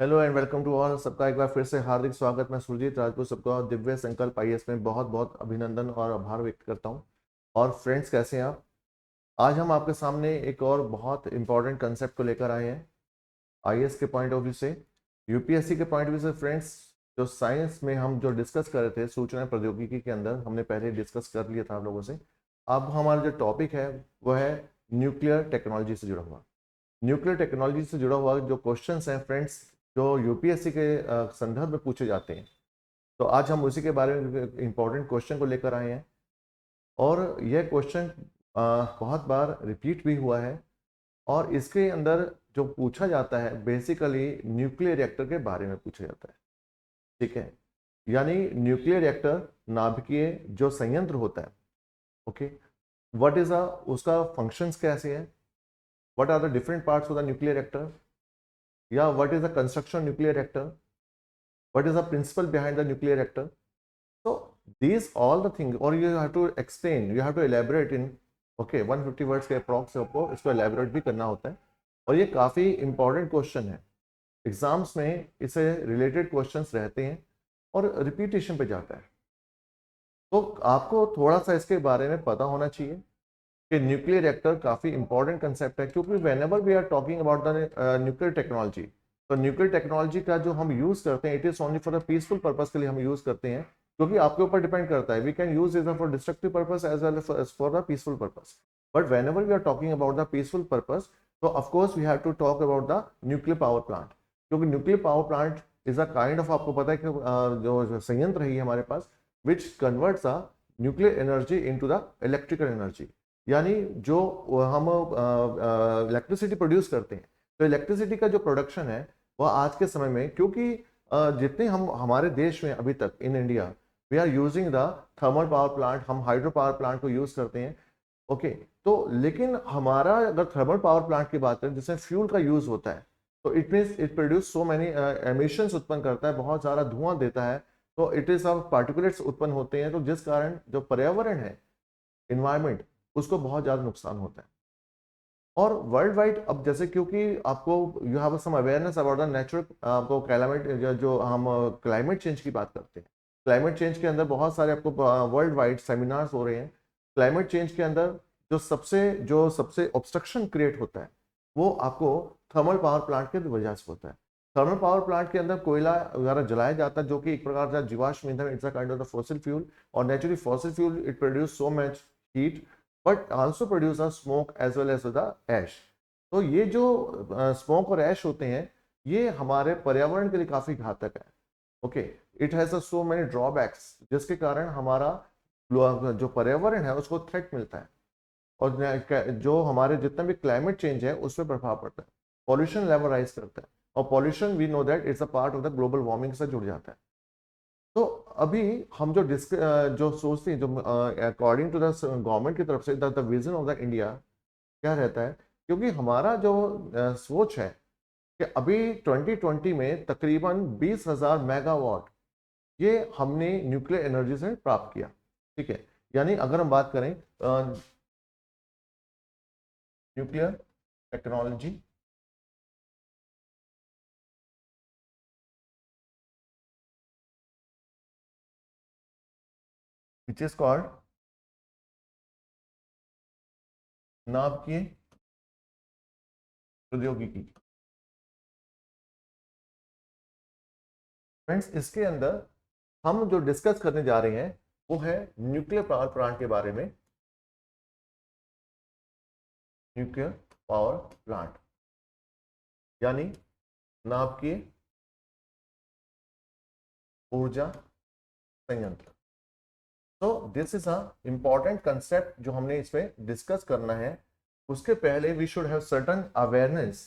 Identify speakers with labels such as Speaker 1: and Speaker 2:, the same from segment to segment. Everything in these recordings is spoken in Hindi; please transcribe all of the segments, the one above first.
Speaker 1: Hello and welcome to all. सबका एक बार फिर से हार्दिक स्वागत। मैं सुरजीत राजपूत सबका दिव्य संकल्प आईएएस में बहुत बहुत अभिनंदन और आभार व्यक्त करता हूं। और फ्रेंड्स, कैसे हैं आप? आज हम आपके सामने एक और बहुत इंपॉर्टेंट कंसेप्ट को लेकर आए हैं आईएएस के पॉइंट ऑफ व्यू से, यूपीएससी के पॉइंट ऑफ व्यू से। फ्रेंड्स, जो साइंस में हम जो डिस्कस कर रहे थे सूचना प्रौद्योगिकी के अंदर, हमने पहले डिस्कस कर लिया था आप लोगों से। अब हमारा जो टॉपिक है वो है न्यूक्लियर टेक्नोलॉजी से जुड़ा हुआ। न्यूक्लियर टेक्नोलॉजी से जुड़ा हुआ जो क्वेश्चंस हैं फ्रेंड्स, जो यूपीएससी के संदर्भ में पूछे जाते हैं, तो आज हम उसी के बारे में इंपॉर्टेंट क्वेश्चन को लेकर आए हैं। और यह क्वेश्चन बहुत बार रिपीट भी हुआ है। और इसके अंदर जो पूछा जाता है बेसिकली न्यूक्लियर रिएक्टर के बारे में पूछा जाता है। ठीक है, यानी न्यूक्लियर रिएक्टर नाभिकीय जो संयंत्र होता है। ओके, व्हाट इज अ उसका फंक्शंस कैसे है, what are the different parts of the nuclear reactor, या what is the construction nuclear reactor, what is the principle behind the nuclear reactor. So these all the things, or you have to explain, you have to elaborate in 150 words के अप्रॉक्स आपको इसको elaborate भी करना होता है। और ये काफ़ी इंपॉर्टेंट क्वेश्चन है, एग्जाम्स में इसे रिलेटेड क्वेश्चंस रहते हैं और रिपीटेशन पे जाता है। तो आपको थोड़ा सा इसके बारे में पता होना चाहिए कि न्यूक्लियर रिएक्टर काफ़ी इंपॉर्टेंट कंसेप्ट है, क्योंकि whenever we are talking about the nuclear technology, तो न्यूक्लियर टेक्नोलॉजी का जो हम यूज़ करते हैं it is only for the peaceful purpose के लिए हम यूज़ करते हैं, क्योंकि आपके ऊपर डिपेंड करता है। We can use is for destructive purpose as well as for the peaceful purpose. But whenever we are talking about the peaceful purpose, तो of course we have to talk about the nuclear power plant, क्योंकि nuclear power plant is a kind of, आपको पता है कि जो संयंत्र है हमारे पास, which converts a nuclear energy into the electrical energy. यानी जो हम इलेक्ट्रिसिटी प्रोड्यूस करते हैं, तो इलेक्ट्रिसिटी का जो प्रोडक्शन है वह आज के समय में, क्योंकि जितने हम हमारे देश में अभी तक in India we are using the thermal power plant, हम हाइड्रो पावर प्लांट को यूज करते हैं। ओके, तो लेकिन हमारा अगर थर्मल पावर प्लांट की बात करें जिसमें फ्यूल का यूज होता है, तो it means it produce so many emissions उत्पन्न करता है, बहुत सारा धुआं देता है। तो इट इज ऑफ पार्टिकुलेट्स उत्पन्न होते हैं, तो जिस कारण जो पर्यावरण है, इन्वायरमेंट, उसको बहुत ज़्यादा नुकसान होता है। और वर्ल्ड वाइड अब जैसे, क्योंकि आपको you have some awareness about the natural, आपको क्लाइमेट, जो हम क्लाइमेट चेंज की बात करते हैं, क्लाइमेट चेंज के अंदर बहुत सारे आपको वर्ल्ड वाइड सेमिनार्स हो रहे हैं। क्लाइमेट चेंज के अंदर जो सबसे ऑब्स्ट्रक्शन क्रिएट होता है वो आपको थर्मल पावर प्लांट के वजह से होता है। थर्मल पावर प्लांट के अंदर कोयला वगैरह जलाया जाता है, जो कि एक प्रकार का जीवाश्म ईंधन, it's a kind of the fossil fuel. और naturally fossil fuel it produce so much heat, but also produce a smoke as well as the ash. तो ये जो स्मोक और ऐश होते हैं, ये हमारे पर्यावरण के लिए काफी घातक है। Okay, it has so many drawbacks, जिसके कारण हमारा जो पर्यावरण है उसको थ्रेट मिलता है। और जो हमारे जितना भी क्लाइमेट चेंज है उस पर प्रभाव पड़ता है, पॉल्यूशन लेवल राइज करता है। और pollution we know that it's a part of the global warming से जुड़ जाता है। तो अभी हम जो सोचते हैं, जो अकॉर्डिंग टू द गवर्नमेंट की तरफ से the vision of the India क्या रहता है, क्योंकि हमारा जो सोच है कि अभी 2020 में तकरीबन 20,000 मेगावाट ये हमने न्यूक्लियर एनर्जी से प्राप्त किया। ठीक है, यानी अगर हम बात करें nuclear technology, which is called नाभिकीय प्रौद्योगिकी। फ्रेंड्स, इसके अंदर हम जो डिस्कस करने जा रहे हैं वो है न्यूक्लियर पावर प्लांट के बारे में। न्यूक्लियर पावर प्लांट यानी नाभिकीय ऊर्जा संयंत्र। तो this is a important concept जो हमने इसमें डिस्कस करना है। उसके पहले we should have certain awareness.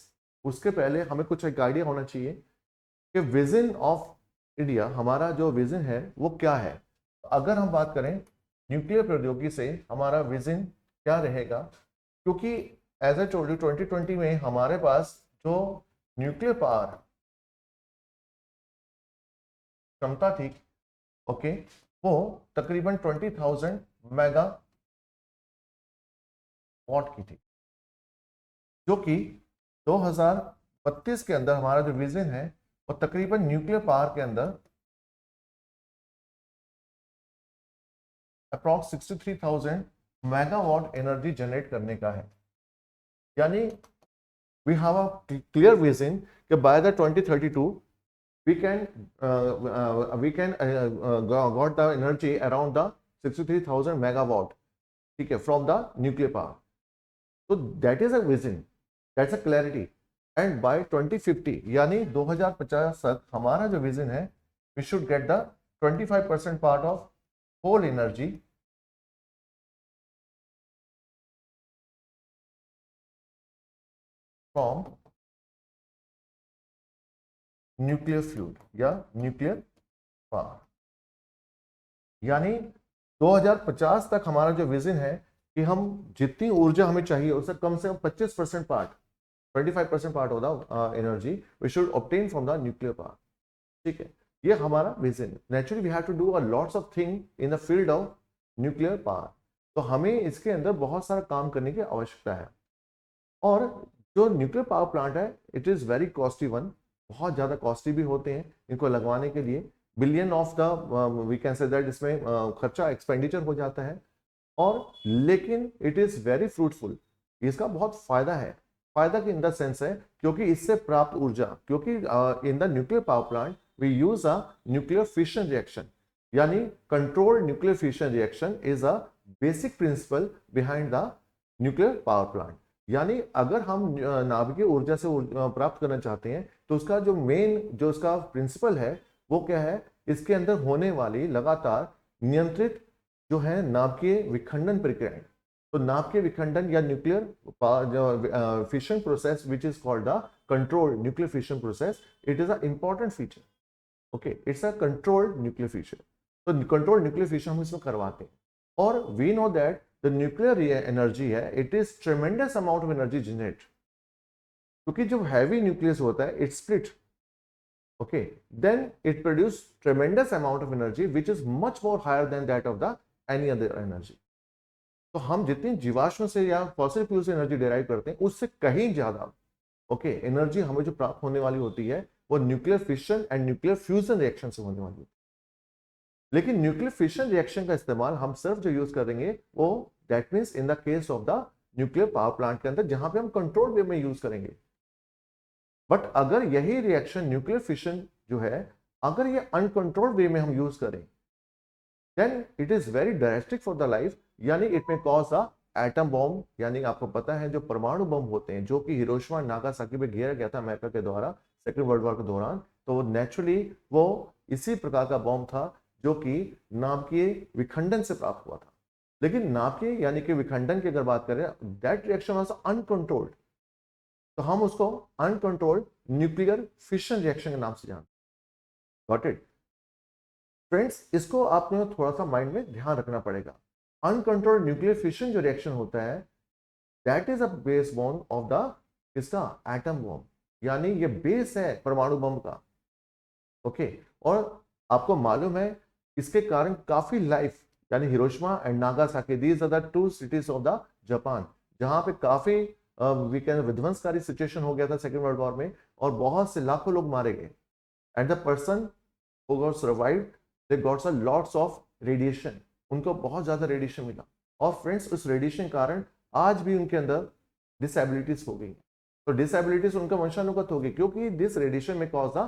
Speaker 1: उसके पहले हमें कुछ एक आइडिया होना चाहिए कि विजन ऑफ इंडिया, हमारा जो विजन है वो क्या है। अगर हम बात करें न्यूक्लियर प्रौद्योगिकी से हमारा विजन क्या रहेगा, क्योंकि एज ए टोल्ड यू 2020 में हमारे पास जो न्यूक्लियर पावर क्षमता थी, ओके, वो तकरीबन 20,000 मेगा वॉट की थी, जो कि 2032 के अंदर हमारा जो विजन है और तकरीबन न्यूक्लियर पावर के अंदर अप्रॉक्स 63,000 मेगावाट एनर्जी जनरेट करने का है। यानी we have a clear vision कि by the 2032 we can got the energy around the 63,000 megawatt, ठीक है, from the nuclear power. So that is a vision, that's a clarity. And by 2050 यानी 2050 तक हमारा जो विजन है, we should get the 25% part of whole energy from nuclear fuel या न्यूक्लियर पावर। यानी 2050 तक हमारा जो विजन है कि हम जितनी ऊर्जा हमें चाहिए उससे कम 25% part, 25% part of the energy we should obtain from the nuclear power, ठीक है। ये हमारा विजन है। Naturally we have to do a lots of thing in the field of nuclear power. तो हमें इसके अंदर बहुत सारा काम करने की आवश्यकता है। और जो न्यूक्लियर पावर प्लांट है it is very costly one, बहुत ज़्यादा कॉस्टली भी होते हैं इनको लगवाने के लिए। Billion of the we can say that इसमें खर्चा एक्सपेंडिचर हो जाता है। और लेकिन इट इज़ वेरी फ्रूटफुल, इसका बहुत फायदा है। फायदा की इन द सेंस है क्योंकि इससे प्राप्त ऊर्जा, क्योंकि in the nuclear power plant we use a nuclear fission reaction, यानी controlled nuclear fission reaction is a basic principle behind the nuclear power plant. यानी अगर हम नाभिकीय ऊर्जा से प्राप्त करना चाहते हैं तो उसका जो मेन जो उसका प्रिंसिपल है वो क्या है, इसके अंदर होने वाली लगातार नियंत्रित जो है नाभिकीय विखंडन प्रक्रियाएं। तो नाभिकीय विखंडन या nuclear fission process which is called the controlled nuclear fission process, it is a important feature. Okay, it's a controlled nuclear fission. तो कंट्रोल्ड न्यूक्लियर फिशन हम इसमें करवाते हैं। और we know that the nuclear energy है it is tremendous amount of energy generate, क्योंकि जब हैवी न्यूक्लियस होता है it split, okay, then it produce tremendous amount of energy which is much more higher than that of the any other energy. तो हम जितनी जीवाश्म से या फॉसिल फ्यूल से एनर्जी डिराइव करते हैं उससे कहीं ज्यादा ओके एनर्जी हमें जो प्राप्त होने वाली होती है वो nuclear fission and nuclear fusion reaction से होने वाली होती है। लेकिन न्यूक्लियर फिशन रिएक्शन का इस्तेमाल हम सिर्फ जो यूज करेंगे वो that means in the case of the nuclear power plant के अंदर जहां पे हम कंट्रोल वे में यूज करेंगे। बट अगर यही रिएक्शन न्यूक्लियर फिशन जो है अगर ये अनकंट्रोल्ड वे में हम यूज करें then it is very drastic for the life, यानी it may cause a atom bomb. यानी आपको पता है जो परमाणु बम होते हैं जो कि हिरोशिमा नागासाकी पे घेरा गया था अमेरिका के द्वारा सेकेंड वर्ल्ड वॉर के दौरान, तो नेचुरली वो इसी प्रकार का बॉम्ब था जो कि नाभिकीय विखंडन से प्राप्त हुआ था। लेकिन नाभिकीय यानी कि विखंडन की अगर बात करें दैट रिएक्शन वाज अनकंट्रोल्ड, तो हम उसको अनकंट्रोल्ड न्यूक्लियर फिशन रिएक्शन के नाम से जानते हैं। गॉट इट फ्रेंड्स, इसको आपने थोड़ा सा माइंड में ध्यान रखना पड़ेगा। अनकंट्रोल्ड न्यूक्लियर फिशन जो रिएक्शन होता है that is a base bomb of the इसका एटम बॉम्ब, यानी ये बेस है परमाणु बम का। ओके, और आपको मालूम है इसके कारण काफी लाइफ यानी Hiroshima and Nagasaki these are the two cities of the Japan जहां पे काफी वी कैन विध्वंसकारी सिचुएशन हो गया था सेकेंड वर्ल्ड वॉर में और बहुत से लाखों लोग मारे गए। And the person who got survived they got a lots of radiation, उनको बहुत ज्यादा रेडिएशन मिला। और फ्रेंड्स उस रेडिएशन कारण आज भी उनके अंदर डिसेबिलिटीज हो गई। तो डिसेबिलिटीज उनका वंशानुगत होगी क्योंकि दिस रेडिएशन में cause the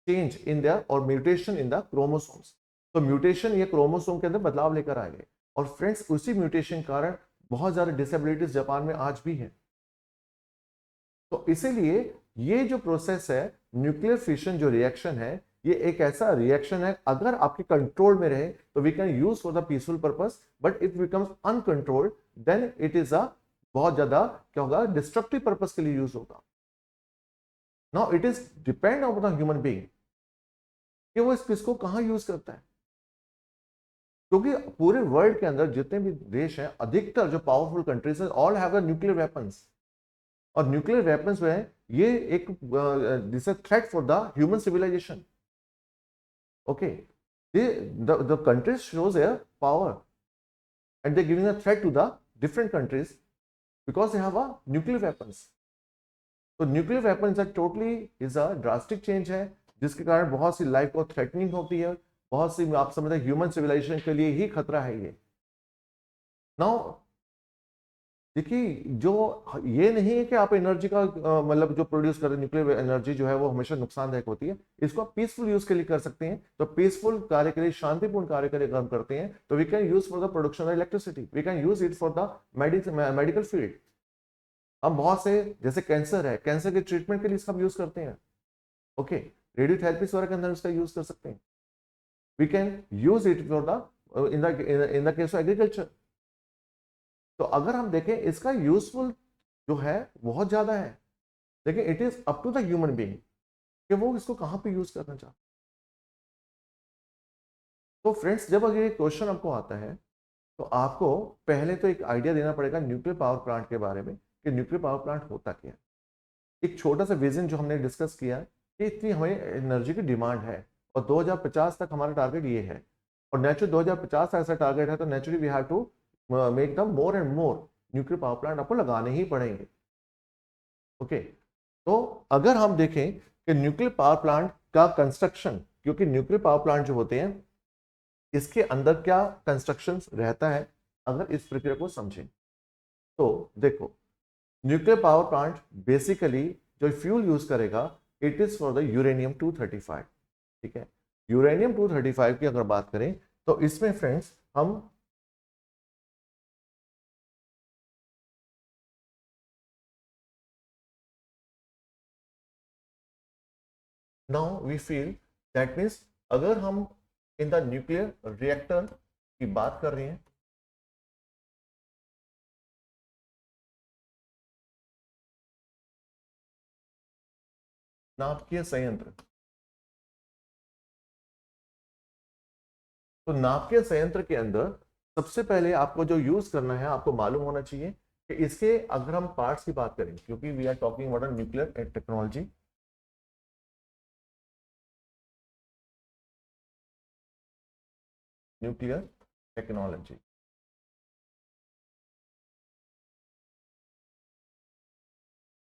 Speaker 1: change in their और म्यूटेशन इन द क्रोमोसोम्स। तो म्यूटेशन ये क्रोमोसोम के अंदर बदलाव लेकर आ गए और फ्रेंड्स उसी म्यूटेशन कारण बहुत ज्यादा डिसेबिलिटीज जापान में आज भी है। तो इसीलिए ये जो प्रोसेस है न्यूक्लियर फिशन जो रिएक्शन है ये एक ऐसा रिएक्शन है अगर आपके कंट्रोल में रहे तो we can use for the peaceful purpose, but it becomes uncontrolled then it is a बहुत ज्यादा क्या होगा डिस्ट्रक्टिव पर्पस के लिए यूज होगा। Now it is depend on the human being कि वो इसको कहां यूज करता है, क्योंकि पूरे वर्ल्ड के अंदर जितने भी देश हैं अधिकतर जो पावरफुल कंट्रीज हैं ऑल हैव न्यूक्लियर वेपन्स। और न्यूक्लियर वेपन्स में है ये एक this a threat for the human civilization. Okay, the countries shows their power and they're giving a threat to the different countries because they have a nuclear weapons. तो nuclear weapons totally is a drastic change है जिसके कारण बहुत सी लाइफ को थ्रेटनिंग होती है, बहुत सी आप समझते हैं ह्यूमन सिविलाइजेशन के लिए ही खतरा है ये। नाउ देखिए, जो ये नहीं है कि आप एनर्जी का मतलब जो प्रोड्यूस कर रहे हैं न्यूक्लियर एनर्जी जो है वो हमेशा नुकसानदायक होती है। इसको आप पीसफुल यूज के लिए कर सकते हैं। तो पीसफुल कार्य के लिए, शांतिपूर्ण कार्य के लिए काम करते हैं, तो we can use for the production of electricity, we can use it for the medical field. हम बहुत से, जैसे कैंसर है, कैंसर के ट्रीटमेंट के लिए इसका यूज करते हैं। ओके, रेडियोथेरेपी वगैरह के अंदर इसका यूज कर सकते हैं। We can use it for the in the case of agriculture. तो अगर हम देखें, इसका यूजफुल जो है बहुत ज्यादा है, लेकिन it is up to the human being कि वो इसको कहां पे यूज करना चाहता है। तो फ्रेंड्स, जब अगर ये क्वेश्चन आपको आता है, तो आपको पहले तो एक आइडिया देना पड़ेगा न्यूक्लियर पावर प्लांट के बारे में कि न्यूक्लियर पावर प्लांट होता क्या है। एक छोटा सा विजन जो हमने डिस्कस किया कि इतनी हमें एनर्जी की डिमांड है और 2050 तक हमारा टारगेट ये है, और नेचुरली 2050 तक ऐसा टारगेट है, तो naturally we have to make the more and more nuclear power plant आपको लगाने ही पड़ेंगे। ओके, तो अगर हम देखें कि न्यूक्लियर पावर प्लांट का कंस्ट्रक्शन, क्योंकि न्यूक्लियर पावर प्लांट जो होते हैं इसके अंदर क्या कंस्ट्रक्शन रहता है, अगर इस प्रक्रिया को समझें तो देखो, न्यूक्लियर पावर प्लांट बेसिकली जो फ्यूल यूज करेगा, it is for the uranium 235। ठीक है, यूरेनियम 235 की अगर बात करें तो इसमें फ्रेंड्स हम now we feel that means, अगर हम इन द न्यूक्लियर रिएक्टर की बात कर रहे हैं, नाभिकीय संयंत्र, तो नाभिकीय संयंत्र के अंदर सबसे पहले आपको जो यूज करना है, आपको मालूम होना चाहिए कि इसके अगर हम पार्ट्स की बात करें, क्योंकि we are talking about nuclear technology, nuclear technology,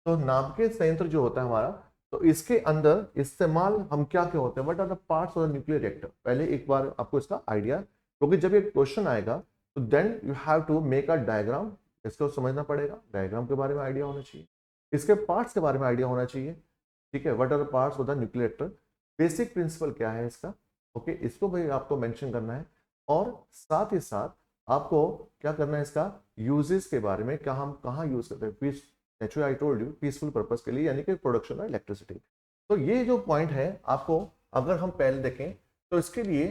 Speaker 1: तो नाभिकीय संयंत्र जो होता है हमारा, तो इसके अंदर इस्तेमाल हम क्या क्या होते हैं, what are the parts of the nuclear reactor, पहले एक बार आपको इसका आइडिया, क्योंकि जब ये क्वेश्चन आएगा तो then you have to make a diagram, इसको समझना पड़ेगा, डायग्राम के बारे में आइडिया होना चाहिए, इसके पार्ट्स के बारे में आइडिया होना चाहिए। ठीक है, what are the parts of the nuclear reactor, basic principle क्या है इसका, ओके, इसको भाई आपको मेंशन करना है। और साथ ही साथ आपको क्या करना है, इसका यूजेस के बारे में, क्या हम कहाँ यूज करते हैं, naturally I told you peaceful purpose के लिए, यानी कि प्रोडक्शन ऑफ इलेक्ट्रिसिटी। तो ये जो पॉइंट है आपको, अगर हम पहले देखें तो इसके लिए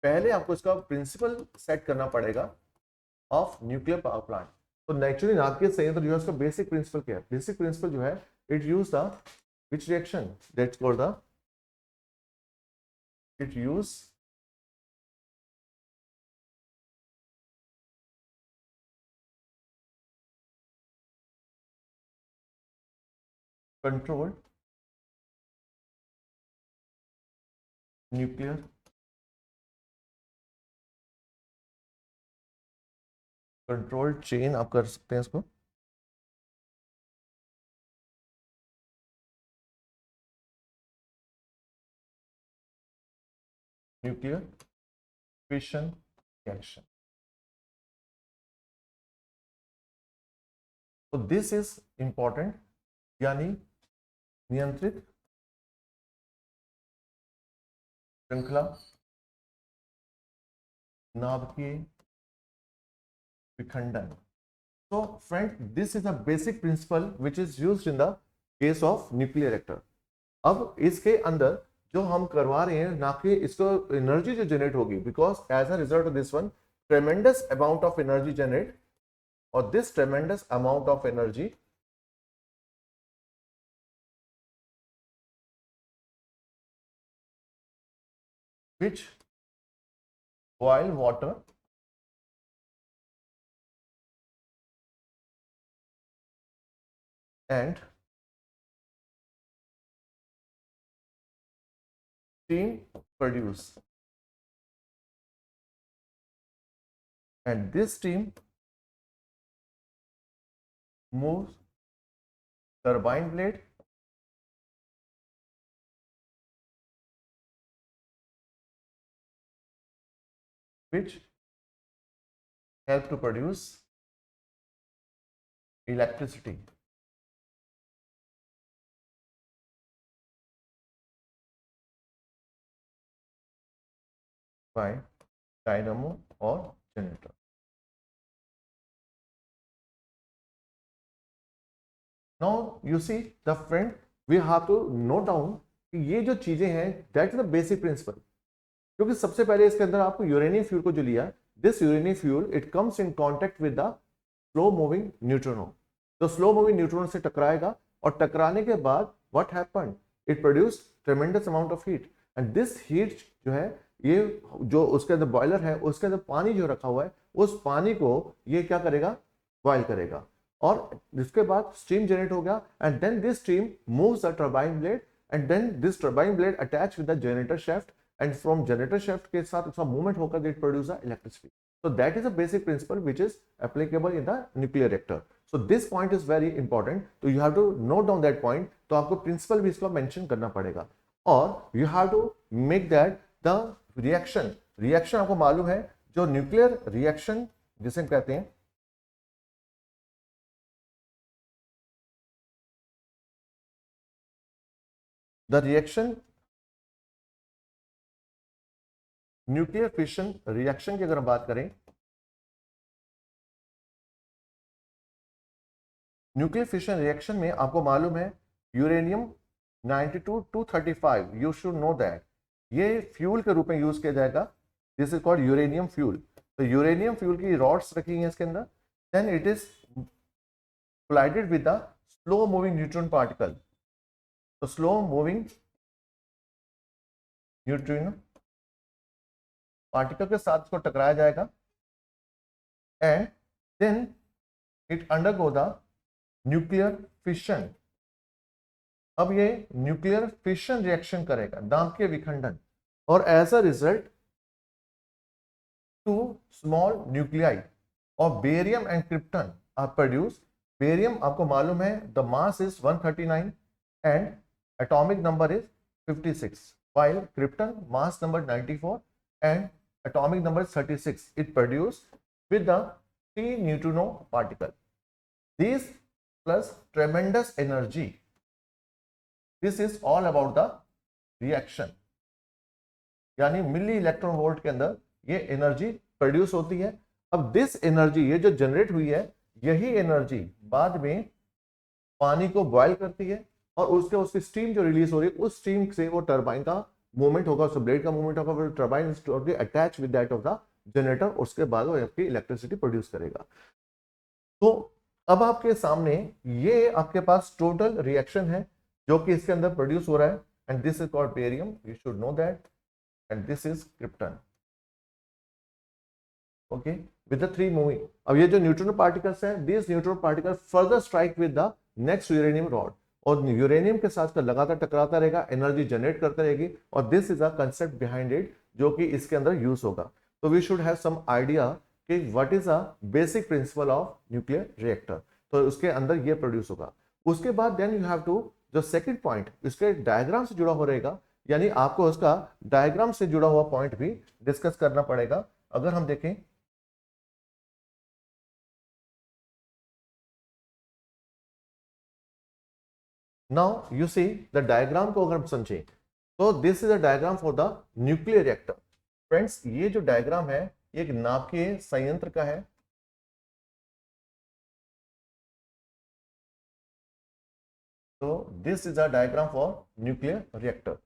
Speaker 1: पहले आपको इसका प्रिंसिपल सेट करना पड़ेगा ऑफ न्यूक्लियर पावर प्लांट। तो नेचुरली नाभिकीय संयंत्र जो है उसका बेसिक प्रिंसिपल क्या है, बेसिक प्रिंसिपल जो है, it use the which reaction, that's called the, it use controlled nuclear controlled chain, आप कर सकते हैं इसको, न्यूक्लियर फिशन रिएक्शन। तो दिस इज इंपॉर्टेंट, यानी नियंत्रित श्रृंखला नाभिकीय विखंडन। तो friend, this is a basic principal which is used in the case of nuclear reactor. अब इसके अंदर जो हम करवा रहे हैं, ना कि इसको एनर्जी जो जनरेट होगी, because as a result of this one tremendous amount of energy generate, और this tremendous amount of energy which boil water and steam produce, and this steam moves turbine blade which help to produce electricity. By dynamo or generator. Now you see the friend, we have to note down कि ये जो चीजें हैं that is the basic principle. क्योंकि सबसे पहले इसके अंदर आपको यूरेनियम फ्यूल को जो लिया, this uranium fuel it comes in contact with the slow moving neutron. तो स्लो मूविंग न्यूट्रॉन से टकराएगा और टकराने के बाद what happened, it produce tremendous amount of heat and this heat जो है ये जो उसके अंदर बॉयलर है उसके अंदर पानी जो रखा हुआ है उस पानी को ये क्या करेगा, बॉयल करेगा और इसके बाद स्टीम जनरेट हो गया and then this steam moves the turbine blade and then this turbine blade attach with the generator shaft and from generator shaft के साथ उसका मूवमेंट होकर it produce the electricity. So that is a basic principle which is applicable in the nuclear reactor. So this point is very important. So you have to note down that point. तो आपको principle भी इसका mention करना पड़ेगा और you have to make that the reaction आपको मालूम है जो nuclear reaction जिसे कहते हैं the reaction nuclear fission reaction की अगर हम बात करें, न्यूक्लियर फिशन रिएक्शन में आपको मालूम है uranium 92-235, you should know that ये फ्यूल के रूप में यूज किया जाएगा। This is called uranium fuel. तो यूरेनियम फ्यूल की रॉड्स रखी हैं इसके अंदर, then it is collided with the slow moving neutron particle. तो स्लो मूविंग न्यूट्रॉन पार्टिकल के साथ इसको टकराया जाएगा and then it undergo the nuclear fission. अब ये न्यूक्लियर फिशन रिएक्शन करेगा, दाम्पीय विखंडन, और as a result two small nuclei और barium and krypton are produce. Barium आपको मालूम है the mass is 139 and atomic number is 56, while krypton mass number 94 and atomic number is 36. It produced with the 3 neutrino particle. These plus tremendous energy. This is all about the reaction. यानी मिली इलेक्ट्रॉन वोल्ट के अंदर ये एनर्जी प्रोड्यूस होती है। अब दिस एनर्जी ये जो जनरेट हुई है यही एनर्जी बाद में पानी को बॉयल करती है और उसकी स्टीम जो रिलीज हो रही है उस स्टीम से वो टरबाइन का मूवमेंट होगा, उस ब्लेड का मूवमेंट होगा, turbine attach with that of the generator, उसके बाद वो आपकी इलेक्ट्रिसिटी प्रोड्यूस करेगा। तो अब आपके सामने ये आपके पास टोटल रिएक्शन है जो कि इसके अंदर प्रोड्यूस हो रहा है and this is called barium, you should know that, and this is krypton. Okay, with the 3 moving. अब ये जो न्यूट्रॉन पार्टिकल्स हैं, this neutron particle further strike with the next uranium rod और यूरेनियम के साथ लगातार टकराता रहेगा, एनर्जी जनरेट करता रहेगी और this is a concept behind it जो कि इसके अंदर यूज होगा। तो we should have some idea कि what is a basic principle of nuclear reactor. तो उसके अंदर ये प्रोड्यूस होगा। उसके बाद देन यू हैव टू जो सेकंड पॉइंट इसके डायग्राम से जुड़ा हो रहेगा, यानी आपको उसका डायग्राम से जुड़ा हुआ पॉइंट भी डिस्कस करना पड़ेगा। अगर हम देखें now you see the diagram को अगर हम समझें तो this is a diagram for the nuclear reactor. Friends ये जो डायग्राम है ये एक नाभिकीय संयंत्र का है। तो this is a diagram for nuclear reactor.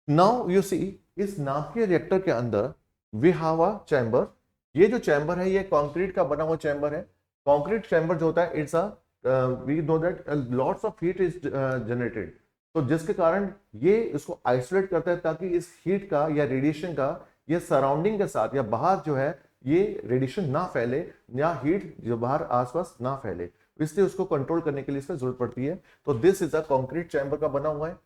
Speaker 1: Now you see इस नाभिकीय रिएक्टर के अंदर वी हैव अ चैम्बर। ये जो चैम्बर है ये कंक्रीट का बना हुआ चैम्बर है। कंक्रीट चैम्बर जो होता है it's a we know that lots of heat is generated. तो जिसके कारण ये इसको आइसोलेट करता है ताकि इस हीट का या रेडिएशन का ये सराउंडिंग के साथ या बाहर जो है ये रेडिएशन ना फैले या हीट जो बाहर आसपास ना फैले, इसलिए उसको कंट्रोल करने के लिए इसकी जरूरत पड़ती है। तो this is a concrete chamber का बना हुआ है।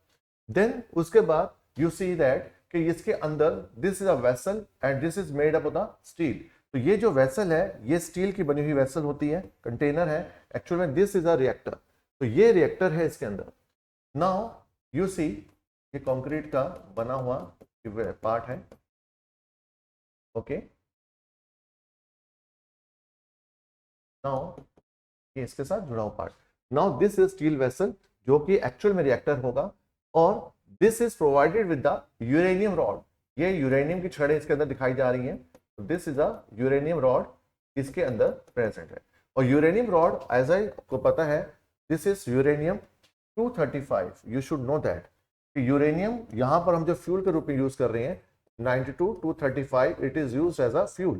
Speaker 1: देन उसके बाद यू सी दैट कि इसके अंदर this is a vessel and this is made up of the steel. तो ये जो वेसल है ये स्टील की बनी हुई वेसल होती है, कंटेनर है एक्चुअल में। This is a reactor. तो ये रिएक्टर है इसके अंदर। नाउ यू सी ये कंक्रीट का बना हुआ पार्ट है। ओके, नाउ ये इसके साथ जुड़ा हुआ part. Now this is steel vessel जो कि एक्चुअल में रिएक्टर होगा, और this is provided with the uranium rod. ये यूरेनियम की छड़ें इसके अंदर दिखाई जा रही हैं। This is a uranium rod इसके अंदर प्रेजेंट है। और यूरेनियम रॉड एज आई को पता है, this is uranium 235। You should know that uranium यहां पर हम जो फ्यूल के रूप में यूज कर रहे हैं 92 235, it is use as a fuel.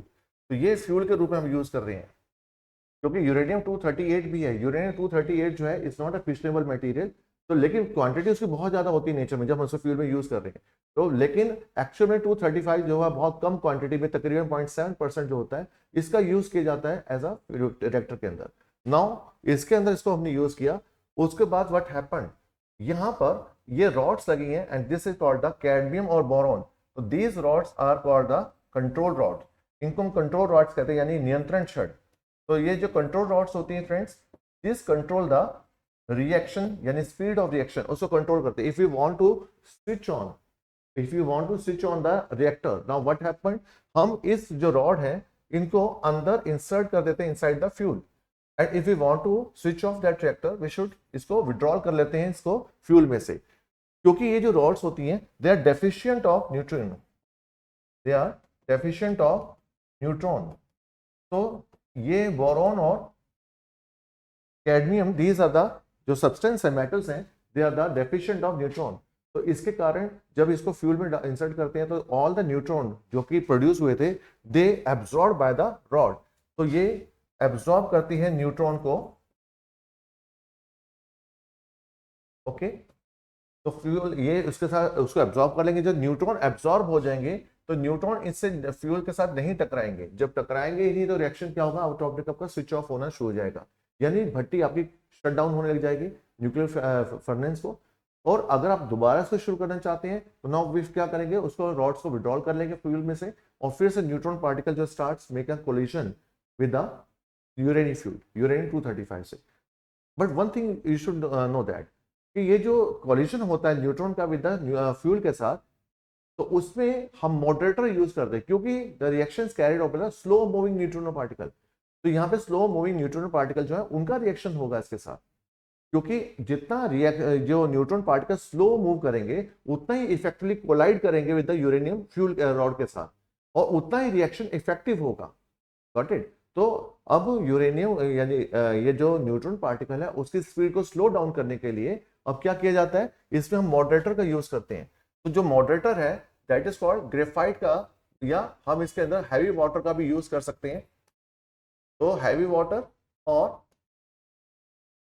Speaker 1: तो ये फ्यूल के रूप में हम यूज कर रहे हैं, क्योंकि यूरेनियम 238 भी है। यूरेनियम 238 जो है it's not a fissionable material, तो लेकिन क्वांटिटी उसकी बहुत ज्यादा होती है नेचर में जब हम उसको फ्यूल में यूज कर रहे हैं। तो लेकिन एक्चुअल में 235 जो है बहुत कम क्वांटिटी में, तकरीबन 0.7% जो होता है, इसका यूज किया जाता है एज अ रिएक्टर के अंदर। नाउ इसके अंदर इसको हमने यूज किया। उसके बाद व्हाट हैपेंड, यहाँ पर ये रॉड्स लगी हैं and this is called the cadmium और बोरॉन। तो these rods are called the control rod. इनको हम कंट्रोल रॉड्स कहते हैं, यानी नियंत्रण छड़। तो ये जो कंट्रोल रॉड्स होती हैं friends, this control the reaction, यानी स्पीड ऑफ रिएक्शन उसको कंट्रोल करते हैं। If you want to switch on, if you want to switch on the reactor, now what happened, हम इस जो रॉड है इनको अंदर इंसर्ट कर देते हैं inside the fuel, and if you want to switch off that reactor we should इसको विड्रॉल कर लेते हैं इसको फ्यूल में से, क्योंकि ये जो रॉड्स होती हैं they are deficient of neutron, they are deficient of neutron. तो ये बोरॉन और कैडमियम, दीज आर द जो सब्सटेंस है, मेटल्स हैं, they are the deficient of neutron. तो इसके कारण जब इसको फ्यूल में इंसर्ट करते हैं तो ऑल द न्यूट्रॉन जो कि प्रोड्यूस हुए थे they absorb by the rod. तो ये एब्जॉर्ब करती है न्यूट्रॉन को। ओके, तो फ्यूल ये उसके साथ उसको एब्जॉर्ब कर लेंगे। जब न्यूट्रॉन एब्जॉर्ब हो जाएंगे तो न्यूट्रॉन इससे फ्यूल के साथ नहीं टकराएंगे। जब टकराएंगे ही नहीं तो रिएक्शन क्या होगा, आउट ऑफ द कप का स्विच ऑफ होना शुरू हो जाएगा, यानी भट्टी आपकी शट डाउन होने लग जाएगी न्यूक्लियर फर्नेस को। और अगर आप दोबारा से शुरू करना चाहते हैं तो नाउ वी क्या करेंगे, उसको रॉड्स को विड्रॉल कर लेंगे फ्यूल में से, और फिर से न्यूट्रॉन पार्टिकल जो starts make a collision with the uranium fuel, uranium 235 से। But one thing you should know that कि ये जो कोलिजन होता है न्यूट्रॉन का विद द फ्यूल के साथ, तो उसमें हम मॉडरेटर यूज करते हैं, क्योंकि the reactions carried out by slow moving neutrino particle. तो यहाँ पे स्लो मूविंग न्यूट्रिनो पार्टिकल जो है उनका रिएक्शन होगा इसके साथ, क्योंकि जितना जो न्यूट्रॉन पार्टिकल स्लो मूव करेंगे उतना ही इफेक्टिवली कोलाइड करेंगे with the uranium fuel rod के साथ, और उतना ही रिएक्शन इफेक्टिव होगा। Got it. तो अब यूरेनियम यानी ये जो न्यूट्रॉन पार्टिकल है उसकी स्पीड को स्लो डाउन करने के लिए अब क्या किया जाता है, इसमें हम मॉडरेटर का यूज करते हैं। तो जो मॉडरेटर है दैट इज कॉल्ड ग्रेफाइट का, या हम इसके अंदर हैवी वाटर का भी यूज कर सकते हैं। तो हैवी वाटर और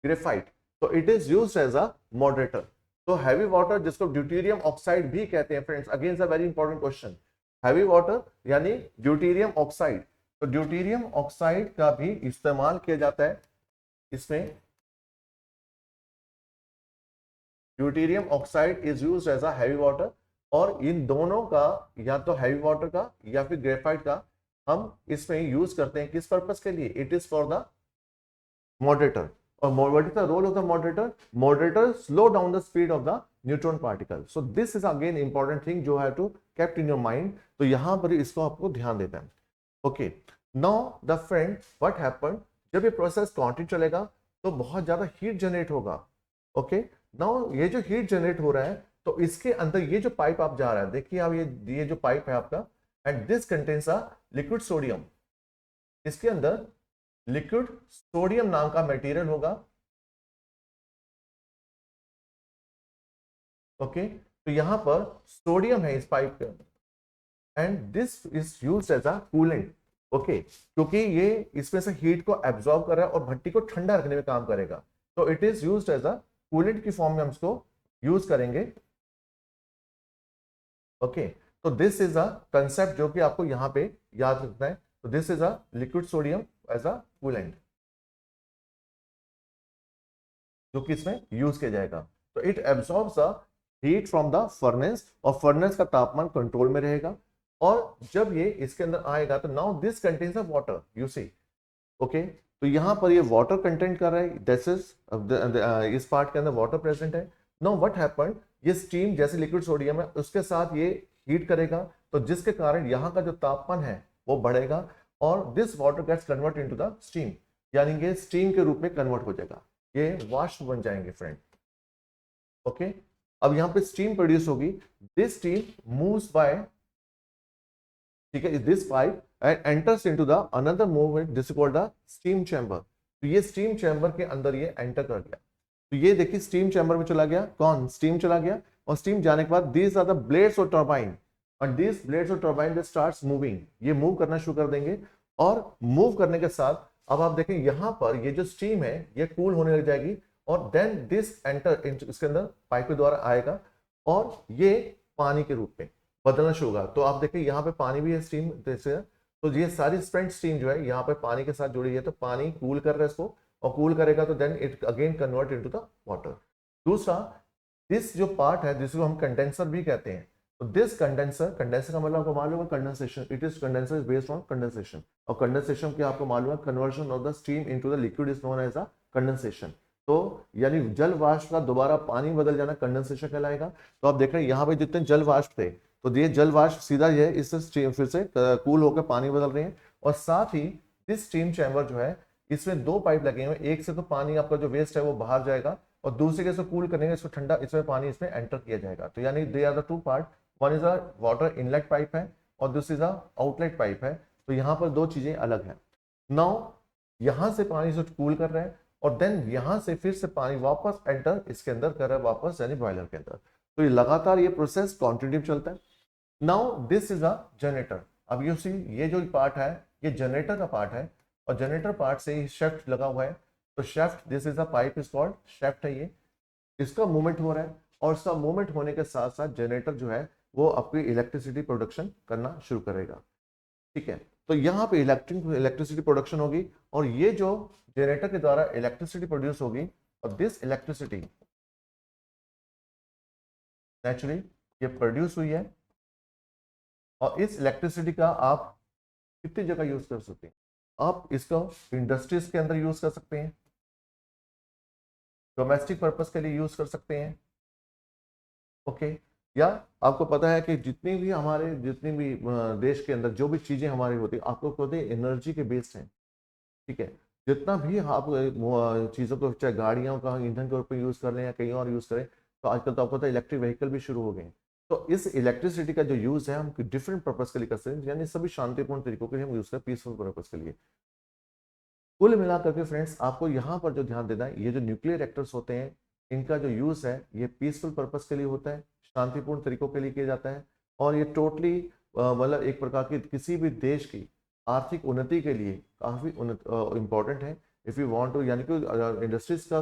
Speaker 1: ग्रेफाइट, तो it is used as a moderator. तो हैवी वाटर जिसको ड्यूटेरियम ऑक्साइड भी कहते हैं friends, again a very important question. Heavy water यानी ड्यूटेरियम ऑक्साइड, तो ड्यूटेरियम ऑक्साइड का भी इस्तेमाल किया जाता है इसमें। Deuterium oxide is used as a heavy water, और इन दोनों का, या तो हैवी वाटर का या फिर ग्रेफाइट का, हम इसमें यूज करते हैं किस पर्पस के लिए, it is for the moderator. और what is the role of the moderator, moderator slow down the speed of the neutron particle. So this is again important thing जो have to kept in your mind. तो यहां पर इसको आपको ध्यान देना है। Okay, now the friend what happened, जब ये प्रोसेस कंटिन्यू चलेगा तो बहुत ज्यादा हीट जनरेट होगा। ओके, नाउ ये जो हीट जनरेट हो रहा है तो इसके अंदर ये जो पाइप आप जा रहा है, देखिए आप ये जो पाइप है आपका, and this contains a liquid sodium. इसके अंदर लिक्विड सोडियम नाम का मटेरियल होगा। ओके, तो यहां पर सोडियम है इस पाइप के अंदर, and this is used as a coolant. Okay, क्योंकि ये इसमें से हीट को एब्जॉर्ब कर रहा है और भट्टी को ठंडा रखने में काम करेगा, तो it is used as a coolant की फॉर्म में हम इसको यूज करेंगे। ओके, तो दिस इज अ कंसेप्ट जो कि आपको यहां पे याद रखना है। तो this is a liquid sodium as a coolant जो कि इसमें यूज किया जाएगा। तो it absorbs the heat from the furnace, और फर्नेस का तापमान कंट्रोल में रहेगा। और जब ये इसके अंदर आएगा तो now this contains of water, you see. Okay, तो यहां पर ये वाटर कंटेंट कर रहा है, दिस इज इस पार्ट के अंदर वाटर प्रेजेंट है। नाउ व्हाट हैपेंड, ये स्टीम जैसे लिक्विड सोडियम है उसके साथ ये हीट करेगा, तो जिसके कारण यहाँ का जो तापमान है वो बढ़ेगा और this water gets convert into the steam, यानी कि स्टीम के रूप में कन्वर्ट हो जाएगा, ये वाष्प बन जाएंगे फ्रेंड। ओके, अब यहाँ पे स्टीम प्रोड्यूस होगी, दिस स्टीम मूव्स बाय, ठीक है, this pipe and enters into the another movement, this is called the steam chamber. तो ये स्टीम चैम्बर के अंदर ये एंटर कर गया, तो ये देखिए स्टीम चैम्बर में चला गया, कौन, स्टीम चला गया, और स्टीम जाने के बाद these are the blades of turbine, और this blades of turbine they starts moving, ये मूव करना शुरू कर देंगे, और मूव करने के साथ अब आप देखें यहाँ पर ये जो स्टीम है ये कूल होने लग जाएगी, और देन दिस एंटर, इसके अंदर पाइप के द्वारा आएगा और ये पानी के रूप में बदलना शुरू होगा। तो आप देखिए यहाँ पे पानी भी है स्टीम जैसे, तो ये सारी स्प्रेड स्टीम जो है यहाँ पे पानी के साथ जुड़ी है, तो पानी कूल कर रहा है इसको, और कूल करेगा तो then it again convert into the water. दूसरा, दिस जो पार्ट है जिसको हम कंडेंसर भी कहते हैं, तो दिस कंडेंसर, कंडेंसर का मतलब आपको मालूम है condensation, it is condenser is based on condensation, और कंडेंसेशन की आपको मालूम है conversion of the steam into the liquid is known as a condensation. तो यानी जल वाष्प का दोबारा पानी बदल जाना कंडेंसेशन कहलाएगा। तो आप देख रहे हैं यहाँ पे जितने जल वाष्प थे, तो ये जल वाष्प सीधा ये इससे फिर से कूल होकर पानी बदल रहे हैं, और साथ ही दिस स्टीम चैम्बर जो है इसमें दो पाइप लगे हुए हैं, एक से तो पानी आपका जो वेस्ट है वो बाहर जाएगा, और दूसरे के से कूल करेंगे इसको ठंडा, इसमें पानी इसमें एंटर किया जाएगा। तो यानी they are the two part, one is a water inlet pipe है और दूसरी इज अ आउटलेट पाइप है। तो यहाँ पर दो चीजें अलग हैं। नाउ यहाँ से पानी से कूल कर रहे हैं, और देन यहाँ से फिर से पानी वापस एंटर इसके अंदर कर रहा है वापस, यानी बॉयलर के अंदर। तो ये लगातार ये प्रोसेस कॉन्टिन्यू चलता है। Now this is a generator. अब यू सी ये जो पार्ट है ये जनरेटर का पार्ट है, और जनरेटर पार्ट से ही शेफ्ट लगा हुआ है, तो shaft, this is a pipe is called shaft है, ये इसका मूवमेंट हो रहा है, और इसका मूवमेंट होने के साथ साथ जनरेटर जो है वो आपकी इलेक्ट्रिसिटी प्रोडक्शन करना शुरू करेगा। ठीक है, तो यहाँ पे इलेक्ट्रिसिटी प्रोडक्शन होगी, और ये जो जनरेटर के द्वारा इलेक्ट्रिसिटी प्रोड्यूस होगी, और दिस इलेक्ट्रिसिटी नेचुरली ये प्रोड्यूस हुई है, और इस इलेक्ट्रिसिटी का आप कितनी जगह यूज कर सकते हैं, आप इसको इंडस्ट्रीज के अंदर यूज कर सकते हैं, डोमेस्टिक पर्पस के लिए यूज कर सकते हैं। ओके, या आपको पता है कि जितनी भी देश के अंदर जो भी चीजें हमारी होती है, आपको पता है एनर्जी के बेस्ड हैं। ठीक है, जितना भी आप चीज़ों को, चाहे गाड़ियों का ईंधन के ऊपर यूज़ कर लें या कहीं और यूज़ करें, तो आजकल तो आपको पता है इलेक्ट्रिक व्हीकल भी शुरू हो गए हैं। तो इस इलेक्ट्रिसिटी का जो यूज़ है हम डिफरेंट पर्पज़ के लिए कर सकते हैं, यानी सभी शांतिपूर्ण तरीकों के लिए हम यूज़ करें, पीसफुल पर्पज़ के लिए। कुल मिलाकर के फ्रेंड्स आपको यहाँ पर जो ध्यान देना है, ये जो न्यूक्लियर रिएक्टर्स होते हैं इनका जो यूज़ है ये पीसफुल पर्पज़ के लिए होता है, शांतिपूर्ण तरीकों के लिए किया जाता है, और ये टोटली मतलब एक प्रकार की किसी भी देश की आर्थिक उन्नति के लिए काफ़ी इम्पोर्टेंट है। इफ़ यू वांट टू, यानी कि इंडस्ट्रीज का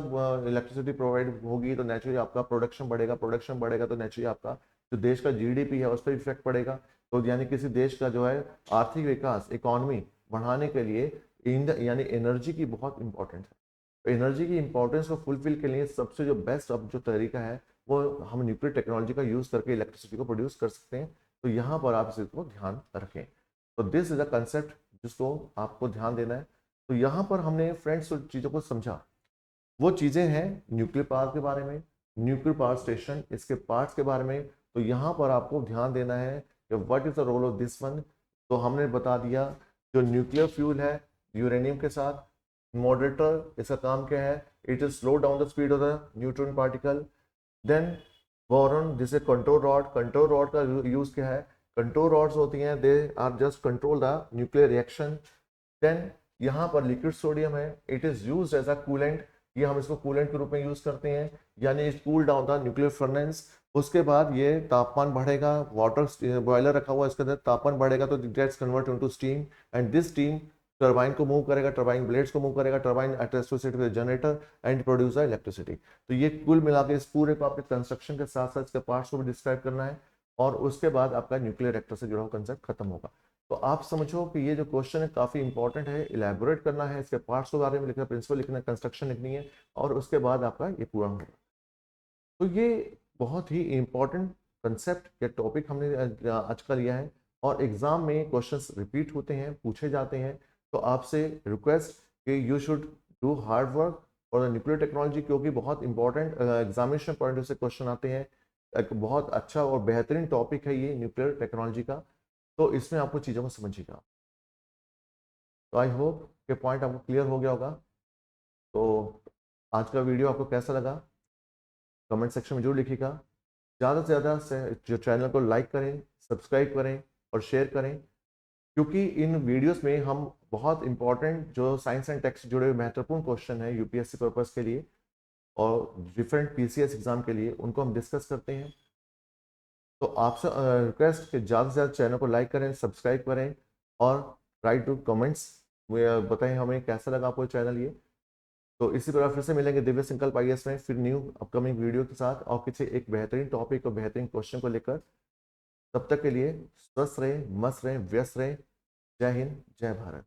Speaker 1: इलेक्ट्रिसिटी प्रोवाइड होगी तो नेचुरली आपका प्रोडक्शन बढ़ेगा, प्रोडक्शन बढ़ेगा तो नेचुरली आपका जो देश का जीडीपी है उस पर इफेक्ट पड़ेगा। तो यानी किसी देश का जो है आर्थिक विकास, इकोनॉमी बढ़ाने के लिए यानी एनर्जी की बहुत इंपॉर्टेंट है। तो एनर्जी की इंपॉर्टेंस को फुलफिल के लिए सबसे जो बेस्ट अब जो तरीका है वो हम न्यूक्लियर टेक्नोलॉजी का यूज़ करके इलेक्ट्रिसिटी को प्रोड्यूस कर सकते हैं। तो यहाँ पर आप इसको ध्यान रखें। तो दिस इज अ कंसेप्ट जिसको आपको ध्यान देना है। तो यहाँ पर हमने फ्रेंड्स चीज़ों को समझा, वो चीज़ें हैं न्यूक्लियर पावर के बारे में, न्यूक्लियर पावर स्टेशन, इसके पार्ट्स के बारे में। तो यहाँ पर आपको ध्यान देना है कि what is the role of this one. तो हमने बता दिया जो न्यूक्लियर फ्यूल है यूरेनियम के साथ, मॉडरेटर इसका काम क्या है, it is slow down the speed of the neutron particle. Then boron, जिसे कंट्रोल रॉड, कंट्रोल रॉड का यूज क्या है, कंट्रोल रॉड्स होती हैं, they are just control the nuclear reaction. Then यहाँ पर लिक्विड सोडियम है, it is used as a coolant, ये हम इसको कूलेंट के रूप में यूज करते हैं, यानी it cool down the nuclear furnace. उसके बाद ये तापमान बढ़ेगा, वाटर बॉयलर रखा हुआ है इसके अंदर, तापमान बढ़ेगा तो gets convert into steam, and this steam turbine को मूव करेगा, टरबाइन ब्लेड्स को मूव करेगा, turbine associated with generator and produce electricity. तो ये कुल मिला के इस पूरे को आपके कंस्ट्रक्शन के साथ साथ इसके पार्ट्स को भी डिस्क्राइब करना है, और उसके बाद आपका न्यूक्लियर रिएक्टर से जुड़ा हुआ कंसेप्ट खत्म होगा। तो आप समझो कि ये जो क्वेश्चन है काफी इंपॉर्टेंट है, इलेबोरेट करना है, इसके पार्ट्स के बारे में लिखना, प्रिंसिपल लिखना, कंस्ट्रक्शन लिखनी है, और उसके बाद आपका ये पूरा होगा। तो ये बहुत ही इंपॉर्टेंट कंसेप्ट या टॉपिक हमने आज का लिया है, और एग्जाम में क्वेश्चंस रिपीट होते हैं, पूछे जाते हैं। तो आपसे रिक्वेस्ट कि you should do hard work और न्यूक्लियर टेक्नोलॉजी, क्योंकि बहुत इंपॉर्टेंट एग्जामिनेशन पॉइंट से क्वेश्चन आते हैं। एक बहुत अच्छा और बेहतरीन टॉपिक है ये न्यूक्लियर टेक्नोलॉजी का। तो इसमें आपको चीज़ों को समझिएगा। तो आई होप कि पॉइंट आपको क्लियर हो गया होगा। तो आज का वीडियो आपको कैसा लगा कमेंट सेक्शन में जरूर लिखिएगा। ज़्यादा से ज़्यादा से जो चैनल को लाइक करें, सब्सक्राइब करें और शेयर करें, क्योंकि इन वीडियोस में हम बहुत इंपॉर्टेंट जो साइंस एंड टेक्स्ट जुड़े हुए महत्वपूर्ण क्वेश्चन है यूपीएससी पर्पस के लिए और डिफरेंट पीसीएस एग्जाम के लिए, उनको हम डिस्कस करते हैं। तो आपसे रिक्वेस्ट कि ज़्यादा से ज़्यादा चैनल को लाइक करें, सब्सक्राइब करें और राइट टू कमेंट्स बताएं हमें कैसा लगा आपको चैनल ये। तो इसी प्रकार फिर से मिलेंगे दिव्य संकल्प आईएएस में फिर न्यू अपकमिंग वीडियो के साथ और किसी एक बेहतरीन टॉपिक और बेहतरीन क्वेश्चन को लेकर। तब तक के लिए स्वस्थ रहें, मस्त रहें, व्यस्त रहें। जय हिंद, जय भारत।